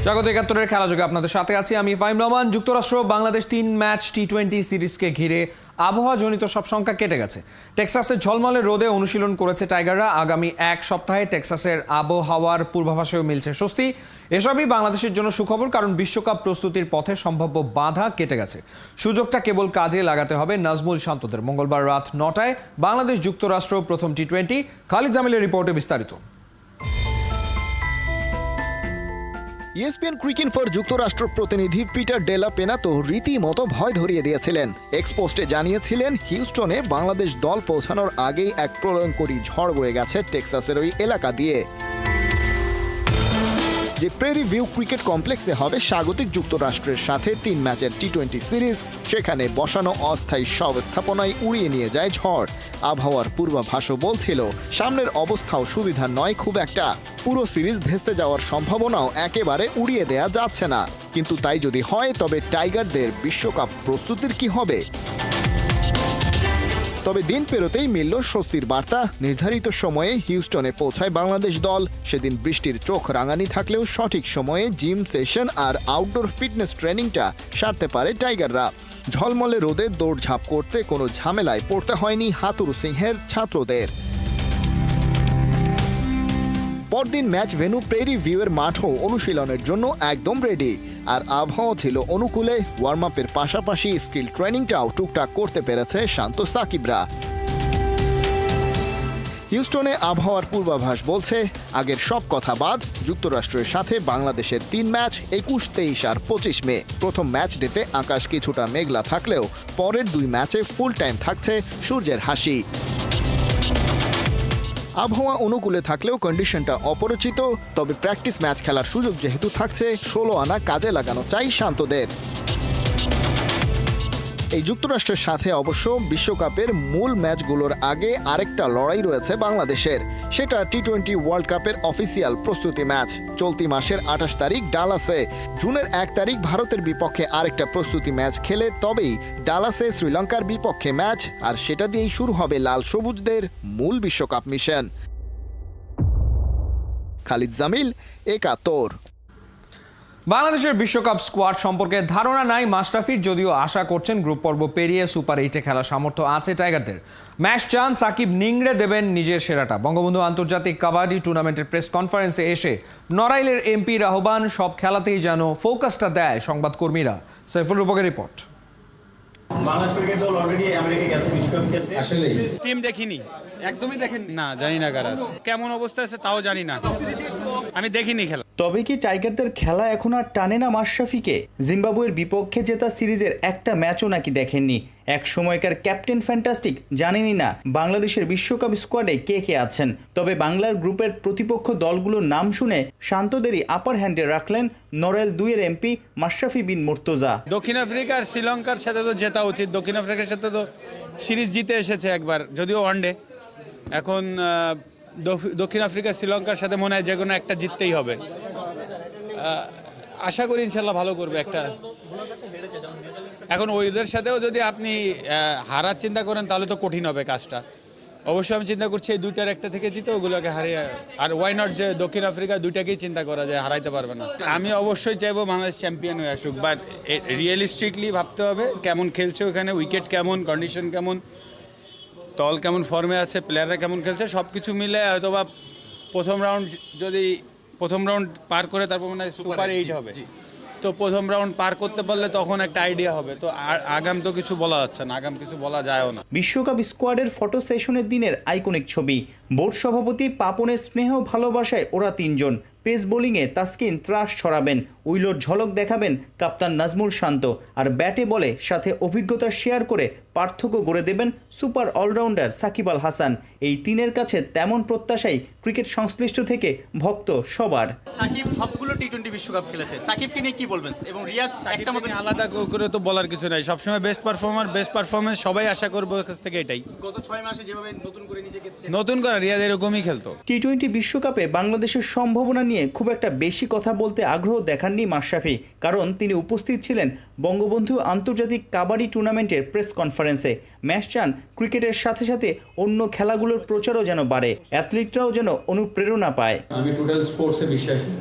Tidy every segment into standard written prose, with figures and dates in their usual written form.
জগত ৭১-এর খেলাযোগে আপনাদের সাথে আছি আমি ফাহিম রহমান। যুক্তরাষ্ট্র বাংলাদেশ ৩ ম্যাচ টি-20 সিরিজকে ঘিরে আবহাওয়াজনিত সব শঙ্কা কেটে গেছে। টেক্সাসের ঝলমলে রোদে অনুশীলন করেছে টাইগাররা। আগামী এক সপ্তাহে টেক্সাসের আবহাওয়ার পূর্বাভাসেও মিলছে স্বস্তি। এসবই বাংলাদেশের জন্য সুখবর, কারণ বিশ্বকাপ প্রস্তুতির পথে সম্ভাব্য বাধা কেটে গেছে। সুযোগটা কেবল কাজে লাগাতে হবে নাজমুল শান্তদের। মঙ্গলবার রাত ৯টায় বাংলাদেশ যুক্তরাষ্ট্র প্রথম টি-20। খালিদ জামিলের রিপোর্টে বিস্তারিত। ESPN ক্রিক ইনফোর যুক্তরাষ্ট্র প্রতিনিধি পিটার ডেলা পেনা তো রীতিমতো ভয় ধরিয়ে দিয়েছিলেন। এক্সপোস্টে জানিয়েছিলেন হিউস্টনে বাংলাদেশ দল পৌঁছানোর আগেই এক প্রলয়ঙ্করী ঝড় বয়ে গেছে টেক্সাসের ওই এলাকা দিয়ে। যে প্রেরি ভিউ ক্রিকেট কমপ্লেক্সে হবে স্বাগতিক যুক্তরাষ্ট্রের সাথে ৩ ম্যাচের টি-20 সিরিজ, সেখানে বসানো অস্থায়ী সব স্থাপনায় উড়িয়ে নিয়ে যায় ঝড়। আবহাওয়ার পূর্বাভাসও বলছিল সামনের অবস্থাও সুবিধা নয় খুব একটা। পুরো সিরিজ ভেস্তে যাওয়ার সম্ভাবনাও একেবারে উড়িয়ে দেয়া যাচ্ছে না। কিন্তু তাই যদি হয়, তবে টাইগারদের বিশ্বকাপ প্রস্তুতির কি হবে? তবে দিন পেরোতেই মিলল স্বস্তির বার্তা। নির্ধারিত সময়ে হিউস্টনে পৌঁছায় বাংলাদেশ দল। সেদিন বৃষ্টির চোখ রাঙানি থাকলেও সঠিক সময়ে জিম সেশন আর আউটডোর ফিটনেস ট্রেনিংটা সারতে পারে টাইগাররা। ঝলমলে রোদে দৌড়ঝাঁপ করতে কোনো ঝামেলায় পড়তে হয়নি হাতুরু সিংহের ছাত্রদের। পরদিন ম্যাচ ভেন্যু প্রেরি ভিউয়ের মাঠও অনুশীলনের জন্য একদম রেডি। আর আবহাওয়া ছিল অনুকূলে। ওয়ার্ম আপের পাশাপাশি স্কিল ট্রেনিংটাও টুকটাক করতে পেরেছে শান্ত সাকিবরা। হিউস্টনে আবহাওয়ার পূর্বাভাস বলছে আগের সব কথা বাদ, যুক্তরাষ্ট্রের সাথে বাংলাদেশের ৩ ম্যাচ ২১, ২৩ আর ২৫ মে। প্রথম ম্যাচ ডেতে আকাশ কিছুটা মেঘলা থাকলেও পরের ২ ম্যাচে ফুল টাইম থাকছে সূর্যের হাসি। আবহাওয়া অনুকূলে থাকলেও কন্ডিশনটা অপরিচিত। তবে প্র্যাকটিস ম্যাচ খেলার সুযোগ যেহেতু থাকছে, ১৬ আনা কাজে লাগানো চাই শান্তদের। এই যুক্তরাষ্ট্রের সাথে অবশ্য বিশ্বকাপের মূল ম্যাচগুলোর আগে আরেকটা লড়াই রয়েছে বাংলাদেশের। সেটা টি-20 ওয়ার্ল্ড কাপের অফিসিয়াল প্রস্তুতি ম্যাচ। চলতি মাসের ২৮ তারিখ ডালাসে। জুনের ১ তারিখ ভারতের বিপক্ষে আরেকটা প্রস্তুতি ম্যাচ খেলে তবেই ডালাসে শ্রীলঙ্কার বিপক্ষে ম্যাচ। আর সেটা দিয়েই শুরু হবে লাল সবুজদের মূল বিশ্বকাপ মিশন। খালিদ জামিল, ৭১। বাংলাদেশের বিশ্বকাপ স্কোয়াড সম্পর্কে ধারণা নাই মাশরাফির, যদিও আশা করছেন গ্রুপ পর্ব পেরিয়ে সুপার 8-এ খেলার সামর্থ্য আছে টাইগারদের। ম্যাচ চান সাকিব নিংড়ে দেবেন নিজের সেরাটা। বঙ্গবন্ধু আন্তর্জাতিক কাবাডি টুর্নামেন্টের প্রেস কনফারেন্সে এসে নড়াইলের এমপির আহ্বান, সব খেলাতেই যেন ফোকাসটা দেয় সংবাদকর্মীরা। সাইফুল রূপকের রিপোর্ট। বাংলাদেশ ক্রিকেট দল অলরেডি আমেরিকা গেছে বিশ্বকাপ খেলতে। আসলে টিম দেখিনি, একদমই দেখেন না, জানি না কারা কেমন অবস্থা আছে তাও জানি না, আমি দেখিনি খেলা। তবে কি টাইগারদের খেলা এখন আর টানে না মাশরাফিকে? জিম্বাবুয়ের বিপক্ষে জেতা সিরিজের একটা ম্যাচও নাকি দেখেননি। এক সময়কার ক্যাপ্টেন ফ্যান্টাস্টিক জানেনই না বাংলাদেশের বিশ্বকাপ স্কোয়াডে কে কে আছেন। তবে বাংলার গ্রুপের প্রতিপক্ষ দলগুলোর নাম শুনে শান্তদেরই আপার হ্যান্ডে রাখলেন নড়াইল 2-এর এমপি মাশরাফি বিন মুর্তজা। দক্ষিণ আফ্রিকা আর শ্রীলঙ্কার সাথে তো জেতা উচিত। দক্ষিণ আফ্রিকার সাথে তো সিরিজ জিতে এসেছে একবার, যদিও ওয়ানডে। এখন দক্ষিণ আফ্রিকা শ্রীলঙ্কার সাথে মনে হয় যে কোনো একটা জিততেই হবে। আশা করি ইনশাল্লাহ ভালো করবে একটা। এখন ওইদের সাথেও যদি আপনি হারার চিন্তা করেন তাহলে তো কঠিন হবে কাজটা। অবশ্যই আমি চিন্তা করছি এই দুইটার একটা থেকে জিতে ওগুলোকে হারিয়ে, আর ওয়াই নট যে দক্ষিণ আফ্রিকা দুইটাকেই চিন্তা করা যায়, হারাইতে পারবে না। আমি অবশ্যই চাইবো বাংলাদেশ চ্যাম্পিয়ন হয়ে আসুক, বাট রিয়েলিস্টিকলি ভাবতে হবে কেমন খেলছে ওখানে, উইকেট কেমন, কন্ডিশন কেমন, দল কেমন ফর্মে আছে, প্লেয়াররা কেমন খেলছে, সব কিছু মিলে হয়তো বা প্রথম রাউন্ড পার করে তারপর মানে সুপার 8 হবে। তো প্রথম রাউন্ড পার করতে পারলে তখন একটা আইডিয়া হবে। তো আগাম তো কিছু বলা যাচ্ছে না, আগাম কিছু বলা যায়ও না। বিশ্বকাপ স্কোয়াডের ফটো সেশনের দিনের আইকনিক ছবি। বোর্ড সভাপতি পাপনের স্নেহ ভালোবাসায় ওরা 3 জন। পেস বোলিংয়ে তাসকিন ত্রাস ছড়াবেন, উইলোর ঝলক দেখাবেন কাপ্তান নাজমুল শান্ত, আর ব্যাটে বলে সাথে অভিজ্ঞতা শেয়ার করে পার্থক্য গড়ে দেবেন সুপার অলরাউন্ডার সাকিব আল হাসান। এই 3-এর কাছে তেমন প্রত্যাশাই ক্রিকেট সংশ্লিষ্ট থেকে ভক্ত সবার। সাকিব সবগুলো টি-20 বিশ্বকাপ খেলেছে, সাকিবকে নিয়ে কি বলবেন? এবং রিয়াদ একটা মতো আলাদা করে তো বলার কিছু নাই, সবসময় বেস্ট পারফরমেন্স সবাই আশা করবো কাছ থেকে এটাই। গত 6 মাসে যেভাবে নতুন করে নিজেকে নতুন করে রিয়াদ এরকমই খেলতো। টি-20 বিশ্বকাপে বাংলাদেশের সম্ভাবনা নিয়ে খুব একটা বেশি কথা বলতে আগ্রহ দেখাননি মাশরাফি, কারণ তিনি উপস্থিত ছিলেন বঙ্গবন্ধু আন্তর্জাতিক কাবাডি টুর্নামেন্টের প্রেস কনফারেন্সে। ম্যাচ চান ক্রিকেটের সাথে সাথে অন্য খেলাগুলোর প্রচারও যেন বাড়ে, অ্যাথলিটরাও যেন অনুপ্রেরণা পায়। আমি টোটাল স্পোর্টসে বিশ্বাসী।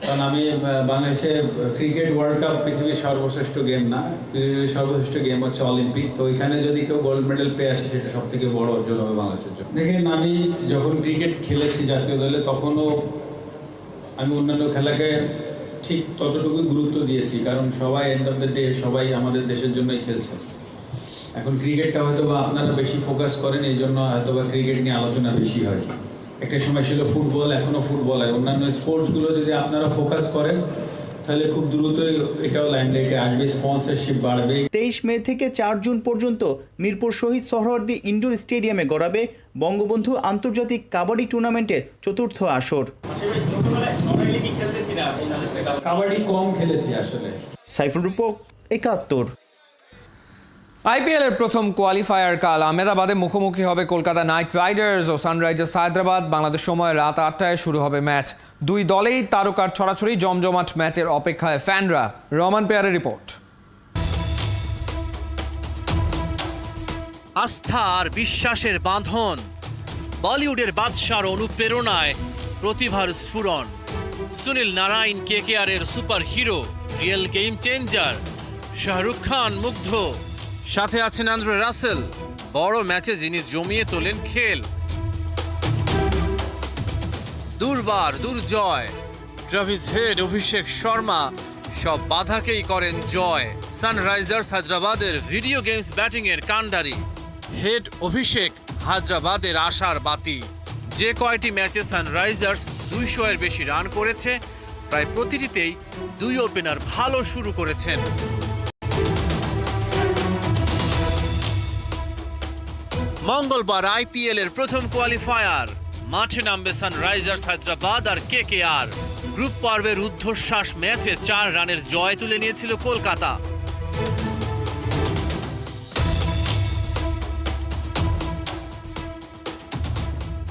কারণ আমি বাংলাদেশে ক্রিকেট ওয়ার্ল্ড কাপ পৃথিবীর সর্বশ্রেষ্ঠ গেম না, পৃথিবীর সর্বশ্রেষ্ঠ গেম হচ্ছে অলিম্পিক। তো ওইখানে যদি কেউ গোল্ড মেডেল পেয়ে আসে সেটা সব থেকে বড় অর্জন হবে বাংলাদেশের জন্য। দেখেন, আমি যখন ক্রিকেট খেলেছি জাতীয় দলে তখনও আমি অন্যান্য খেলাকে ঠিক ততটুকুই গুরুত্ব দিয়েছি, কারণ সবাই এন্ড অফ দ্য ডে সবাই আমাদের দেশের জন্যই খেলছে। এখন ক্রিকেটটা হয়তো বা আপনারা বেশি ফোকাস করেন, এই জন্য হয়তো বা ক্রিকেট নিয়ে আলোচনা বেশি হয়। একটা সময় ছিল ফুটবল, এখনো ফুটবল হয়। অন্যান্য স্পোর্টসগুলো যদি আপনারা ফোকাস করেন তাহলে খুব দ্রুতই এটাও লাইমলাইটে আসবে, স্পন্সরশিপ বাড়বে। 23 মে থেকে 4 জুন পর্যন্ত মিরপুর শহীদ সোহরাওয়ার্দী ইনডোর স্টেডিয়ামে গড়াবে বঙ্গবন্ধু আন্তর্জাতিক কাবাডি টুর্নামেন্টের চতুর্থ আসর। কাবাডি কম খেলেছি আসলে। সাইফুল রূপক, 71। আইপিএল এর প্রথম কোয়ালিফায়ার কাল আহমেদাবাদে মুখোমুখি হবে কলকাতা নাইট রাইডার্স ও সানরাইজার্স হায়দ্রাবাদ। বাংলাদেশ সময় রাত 8টায় শুরু হবে ম্যাচ। দুই দলেই তারকার ছড়াছড়ি, জমজমাট ম্যাচের অপেক্ষায় ফ্যানরা। রহমান পেয়ারের রিপোর্ট। আস্থা আর বিশ্বাসের বাঁধন, বলিউডের বাদশার অনুপ্রেরণায় প্রতিভার স্ফুরণ। সুনীল নারায়ণ কেকেআরের super hero, real game changer. Shahrukh Khan মুগ্ধ, সাথে আছেন আন্দ্রে রাসেল। বড় ম্যাচে যিনি জমিয়ে তোলেন খেল। দুর্বার দুর্জয়, ট্রাভিস হেড, অভিষেক শর্মা সব বাধাকেই করেন জয়। সানরাইজার্স হায়দ্রাবাদের ভিডিও গেমস ব্যাটিংয়ের কাণ্ডারি। হেড অভিষেক হায়দ্রাবাদের আশার বাতি। যে কয়টি ম্যাচে সানরাইজার্স 200-এর বেশি রান করেছে, প্রায় প্রতিটিতেই দুই ওপেনার ভালো শুরু করেছেন। মঙ্গলবার আইপিএল এর প্রথম কোয়ালিফায়ার। মাঠে নামবে সানরাইজার্স হায়দ্রাবাদ আর কেকেআর। গ্রুপ পর্বের ঊর্ধ্বশ্বাস ম্যাচে 4 রানের জয় তুলে নিয়েছিল কলকাতা।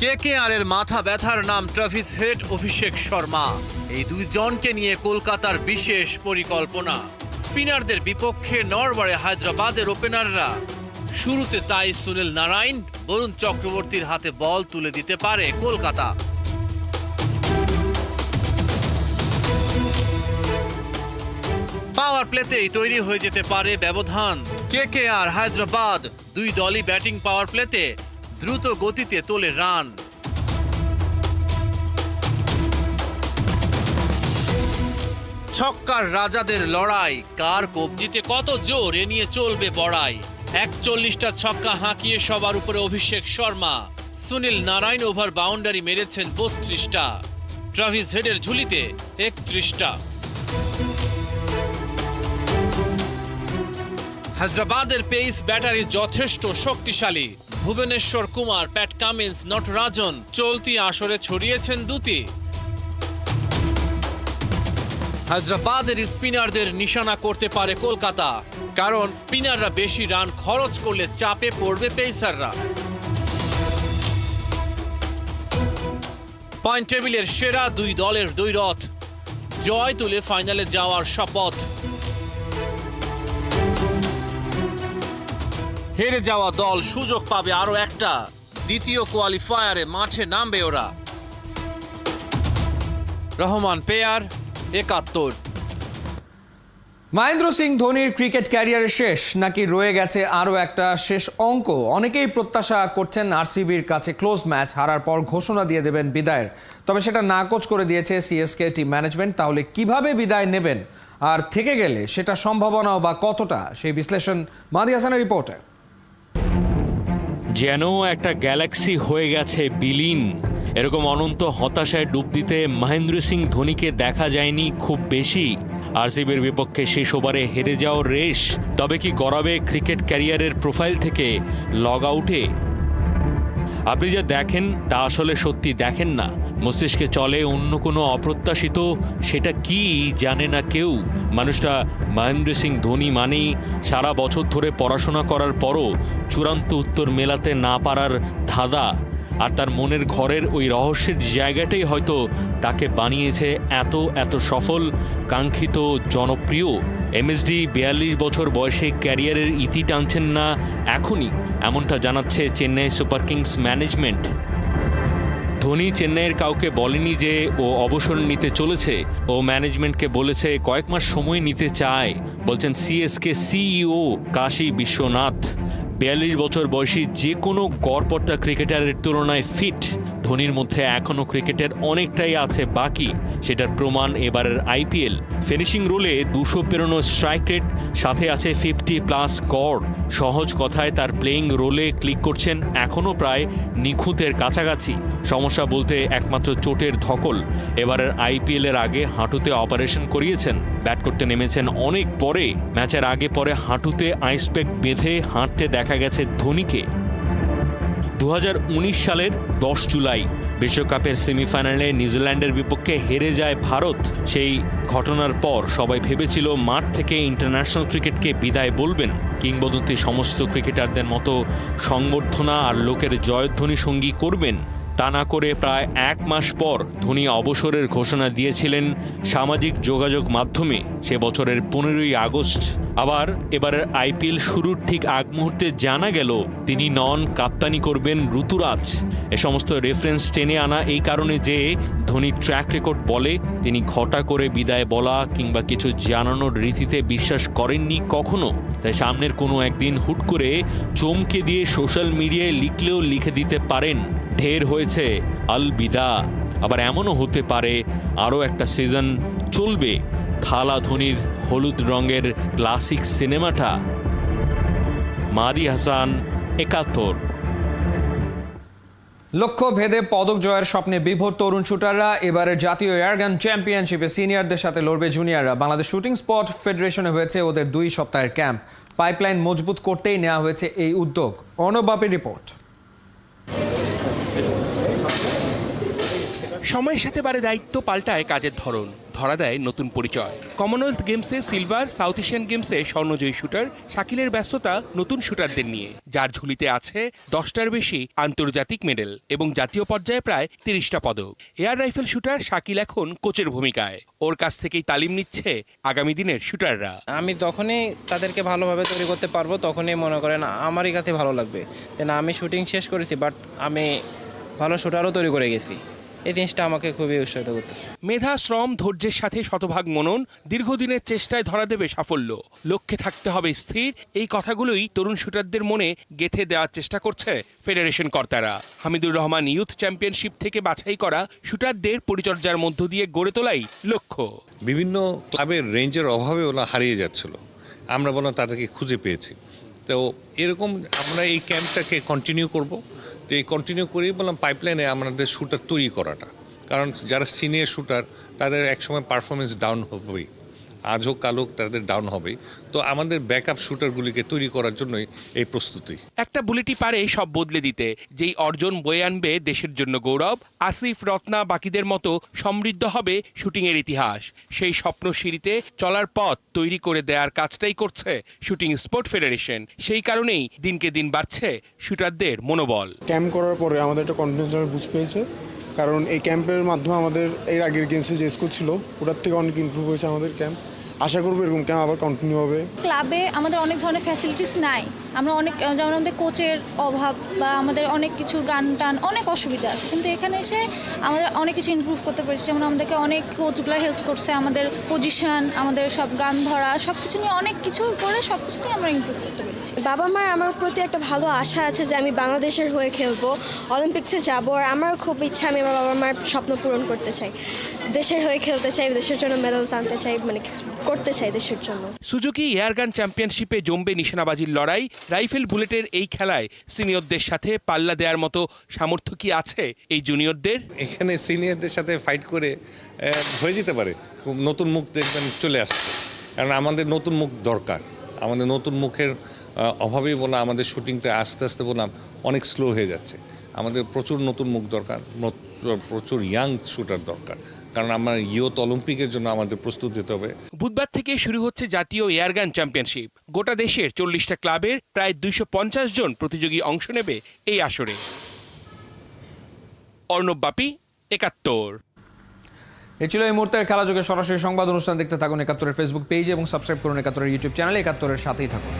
কেকেআর এর মাথা ব্যথার নাম ট্রাভিস হেড, অভিষেক শর্মা। এই দুইজনকে নিয়ে কলকাতার বিশেষ পরিকল্পনা। স্পিনারদের বিপক্ষে নড়বড়ে হায়দ্রাবাদের ওপেনাররা। শুরুতে তাই সুনীল নারায়ণ, বরুণ চক্রবর্তীর হাতে বল তুলে দিতে পারে কলকাতা। পাওয়ার প্লেতেই তৈরি হয়ে যেতে পারে ব্যবধান। কেকেআর হায়দ্রাবাদ দুই দলই ব্যাটিং পাওয়ার প্লেতে দ্রুত গতিতে তোলে রান। ছক্কার রাজাদের লড়াই, কার কবজিতে কত জোর এ নিয়ে চলবে বড়াই। 41টা ছক্কা হাঁকিয়ে সবার উপরে অভিষেক শর্মা। সুনীল নারায়ণ ওভার বাউন্ডারি মেরেছেন 32টা। ট্রাভিস হেডের ঝুলিতে 31টা। হায়দ্রাবাদের পেস ব্যাটারি যথেষ্ট শক্তিশালী। ভুবনেশ্বর কুমার, প্যাট কামিন্স, নটরাজন চলতি আসরে ছড়িয়েছেন দুটি। হায়দ্রাবাদের স্পিনারদের নিশানা করতে পারে কলকাতা, কারণ স্পিনাররা বেশি রান খরচ করলে চাপে পড়বে পেসাররা। পয়েন্ট টেবিলের সেরা দুই দলের দ্বৈরথ, জয় তুলে ফাইনালে যাওয়ার শপথ। হেরে যাওয়া দল সুযোগ পাবে আরো একটা। দ্বিতীয় কোয়ালিফায়ারে মাঠে নামবে ওরা। রহমান পেয়ার, 71। মহেন্দ্র সিং ধোনির ক্রিকেট ক্যারিয়ারের শেষ, নাকি রয়ে গেছে আরও একটা শেষ অঙ্ক? অনেকেই প্রত্যাশা করছেন আরসিবির কাছে ক্লোজ ম্যাচ হারার পর ঘোষণা দিয়ে দেবেন বিদায়ের। তবে সেটা নাকচ করে দিয়েছে সিএসকে টিম ম্যানেজমেন্ট। তাহলে কিভাবে বিদায় নেবেন, আর থেকে গেলে সেটা সম্ভাবনাও বা কতটা, সেই বিশ্লেষণ মাহদি হাসানের রিপোর্টে। যেন একটা গ্যালাক্সি হয়ে গেছে বিলীন, এরকম অনন্ত হতাশায় ডুব দিতে মহেন্দ্র সিং ধোনিকে দেখা যায়নি খুব বেশি। আরসিবির বিপক্ষে শেষ ওভারে হেরে যাওয়ার রেশ তবে কি গড়াবে ক্রিকেট ক্যারিয়ারের প্রোফাইল থেকে লগ আউটে? আপনি যা দেখেন তা আসলে সত্যি দেখেন না। মস্তিষ্কে চলে অন্য কোনো অপ্রত্যাশিত, সেটা কি জানে না কেউ। মানুষটা মহেন্দ্র সিং ধোনি মানেই সারা বছর ধরে পড়াশোনা করার পরও চূড়ান্ত উত্তর মেলাতে না পারার ধাঁধা। আর তার মনের ঘরের ওই রহস্যের জায়গাটাই হয়তো তাকে বানিয়েছে এত সফল, কাঙ্ক্ষিত, জনপ্রিয়। এমএসডি 42 বছর বয়সে ক্যারিয়ারের ইতি টানছেন না এখনই, এমনটা জানাচ্ছে Chennai Super Kings management. Dhoni চেন্নাইয়ের কাউকে বলেনি যে ও অবসর নিতে চলেছে। ও ম্যানেজমেন্টকে বলেছে কয়েক মাস সময় নিতে চায়, বলছেন সিএসকে সিইও কাশী বিশ্বনাথ। 42 বছর বয়সী যে কোনো গড়পড়তা ক্রিকেটারের তুলনায় ফিট। ধোনির মধ্যে এখনও ক্রিকেটের অনেকটাই আছে বাকি, সেটার প্রমাণ এবারের আইপিএল। ফিনিশিং রোলে 200 পেরোনো স্ট্রাইক রেট, সাথে আছে 50+ গড়। সহজ কথায় তার প্লেইং রোলে ক্লিক করছেন এখনও প্রায় নিখুঁতের কাছাকাছি। সমস্যা বলতে একমাত্র চোটের ধকল। এবারের আইপিএলের আগে হাঁটুতে অপারেশন করিয়েছেন, ব্যাট করতে নেমেছেন অনেক পরে। ম্যাচের আগে পরে হাঁটুতে আইসপ্যাক বেঁধে হাঁটতে দেখা গেছে ধোনিকে। 2019 সালের 10 জুলাই বিশ্বকাপের সেমিফাইনালে নিউজিল্যান্ডের বিপক্ষে হেরে যায় ভারত। সেই ঘটনার পর সবাই ভেবেছিল মাঠ থেকে ইন্টারন্যাশনাল ক্রিকেটকে বিদায় বলবেন। কিংবদন্তি সমস্ত ক্রিকেটারদের মতো সংবর্ধনা আর লোকের জয়ধ্বনি সঙ্গী করবেন। তা না করে প্রায় 1 মাস পর ধোনি অবসরের ঘোষণা দিয়েছিলেন সামাজিক যোগাযোগ মাধ্যমে, সে বছরের 15ই আগস্ট। আবার এবারের আইপিএল শুরুর ঠিক আগ মুহূর্তে জানা গেল তিনি নন, কাপ্তানি করবেন ঋতুরাজ। এ সমস্ত রেফারেন্স টেনে আনা এই কারণে যে ধোনির ট্র্যাক রেকর্ড বলে তিনি ঘটা করে বিদায় বলা কিংবা কিছু জানানোর রীতিতে বিশ্বাস করেননি কখনো। তাই সামনের কোনো একদিন হুট করে চমকে দিয়ে সোশ্যাল মিডিয়ায় লিখলেও লিখে দিতে পারেন ঢের হয়েছে আলবিদা। আবার এমনও হতে পারে আরও একটা সিজন চলবে থালা ধোনির হলুদ রঙের ক্লাসিক সিনেমাটা। মাদি হাসান, 71। লক্ষ্য ভেদে পদক জয়ের স্বপ্নে বিভোর তরুণ শুটাররা। এবারের জাতীয় এয়ারগান চ্যাম্পিয়নশিপে সিনিয়রদের সাথে লড়বে জুনিয়ররা। বাংলাদেশ শুটিং স্পট ফেডারেশনে হয়েছে ওদের 2 সপ্তাহের ক্যাম্প। পাইপলাইন মজবুত করতেই নেওয়া হয়েছে এই উদ্যোগ। অর্ণব বাপির রিপোর্ট। সময়ের সাথে বাড়ে দায়িত্ব, পাল্টায় কাজের ধরন, ধরা দেয় নতুন পরিচয়। কমনওয়েলথ গেমসে সিলভার, সাউথ এশিয়ান গেমসে স্বর্ণজয়ী শুটার শাকিলের ব্যস্ততা নতুন শুটারদের নিয়ে, যার ঝুলিতে আছে 10টার বেশি আন্তর্জাতিক মেডেল এবং জাতীয় পর্যায়ে প্রায় 30টা পদক। এয়ার রাইফেল শুটার শাকিল এখন কোচের ভূমিকায়। ওর কাছ থেকেই তালিম নিচ্ছে আগামী দিনের শুটাররা। আমি যখনই তাদেরকে ভালোভাবে তৈরি করতে পারবো তখনই মনে করেন আমারই কাছে ভালো লাগবে। না, আমি শুটিং শেষ করেছি, বাট আমি ভালো শুটারও তৈরি করে গেছি। এই জিনিসটা আমাকে খুবই উৎসাহিত করতেছে। মেধা, শ্রম, ধৈর্যের সাথে শতভাগ মনন, দীর্ঘদিনের চেষ্টায় ধরা দেবে সাফল্য। লক্ষ্যে থাকতে হবে স্থির, এই কথাগুলোই তরুণ শুটারদের মনে গেঁথে দেওয়ার চেষ্টা করছে ফেডারেশন কর্তারা। হামিদুর রহমান ইউথ চ্যাম্পিয়নশিপ থেকে বাছাই করা শুটারদের পরিচর্যার মধ্য দিয়ে গড়ে তোলাই লক্ষ্য। বিভিন্ন ক্লাবের রেঞ্জের অভাবে ওরা হারিয়ে যাচ্ছিল, আমরা বললাম তাদেরকে খুঁজে পেয়েছি। তো এরকম আমরা এই ক্যাম্পটাকে কন্টিনিউ করব। তো এই কন্টিনিউ করেই বললাম পাইপলাইনে আমাদের শুটার তৈরি করাটা, কারণ যারা সিনিয়র শুটার তাদের একসময় পারফরমেন্স ডাউন হবেই, আজ হোক কাল হোক তাদের ডাউন হবেই। তো আমাদের ব্যাকআপ শুটারগুলিকে তৈরি করার জন্যই এই প্রস্তুতি। একটা বুলেটই পারে সব বদলে দিতে, যেই অর্জন বয়ে আনবে দেশের জন্য গৌরব। আসিফ, রত্না, বাকিদের মতো সমৃদ্ধ হবে শুটিংয়ের ইতিহাস। সেই স্বপ্ন সিঁড়িতে চলার পথ তৈরি করে দেওয়ার কাজটাই করছে শুটিং স্পোর্ট ফেডারেশন। সেই কারণেই দিনকে দিন বাড়ছে শুটারদের মনোবল। ক্যাম্প করার পরে আমাদের একটা কনফিডেন্স লেভেল বুস্ট পেয়েছে, কারণ এই ক্যাম্পের মাধ্যমে আমাদের এর আগের গেমসে যে স্কোর ছিল ওটার থেকে অনেক ইমপ্রুভ হয়েছে আমাদের ক্যাম্প। আশা করবো এরকম ক্যাম্প আবার কন্টিনিউ হবে। ক্লাবে আমাদের অনেক ধরনের ফ্যাসিলিটিস নাই, আমরা অনেক, যেমন আমাদের কোচের অভাব বা আমাদের অনেক কিছু গান টান অনেক অসুবিধা আছে, কিন্তু এখানে এসে আমাদের অনেক কিছু ইমপ্রুভ করতে পেরেছি। যেমন আমাদেরকে অনেক কোচগুলো হেল্প করছে, আমাদের পজিশন, আমাদের সব গান ধরা, সব কিছু নিয়ে অনেক কিছু করে সব কিছুতেই আমরা ইমপ্রুভ করতে পেরেছি। বাবা মার আমার প্রতি একটা ভালো আশা আছে যে আমি বাংলাদেশের হয়ে খেলবো, অলিম্পিক্সে যাবো। আর আমার খুব ইচ্ছা, আমি আমার বাবা মার স্বপ্ন পূরণ করতে চাই, দেশের হয়ে খেলতে চাই, দেশের জন্য মেডেলস আনতে চাই, মানে করতে চাই দেশের জন্য। সুজুকি এয়ারগান চ্যাম্পিয়নশিপে জমবে নিশানাবাজির লড়াই। রাইফেল বুলেটের এই খেলায় সিনিয়রদের সাথে পাল্লা দেওয়ার মতো সামর্থ্য কি আছে এই জুনিয়রদের? এখানে সিনিয়রদের সাথে ফাইট করে হয়ে যেতে পারে, খুব নতুন মুখ দেখবেন চলে আসছে। কারণ আমাদের নতুন মুখ দরকার, আমাদের নতুন মুখের অভাবেই বললাম আমাদের শুটিংটা আস্তে আস্তে বললাম অনেক স্লো হয়ে যাচ্ছে। আমাদের প্রচুর নতুন মুখ দরকার, প্রচুর ইয়াং শুটার দরকার, কারণ আমার ইয়ুথ অলিম্পিকের জন্য আমাদের প্রস্তুত হতে হবে। বুধবার থেকে শুরু হচ্ছে জাতীয় এয়ারগান চ্যাম্পিয়নশিপ। গোটা দেশের 40টা ক্লাবের প্রায় 250 জন প্রতিযোগী অংশ নেবে এই আসরে। অর্ণব বাপি, 71। এ ছিল এই মুহূর্তের খেলাযোগে সরাসরি সংবাদ অনুষ্ঠান। দেখতে থাকুন 71-এর ফেসবুক পেজ এবং সাবস্ক্রাইব করুন 71-এর ইউটিউব চ্যানেলে। 71-এর সাথেই থাকুন।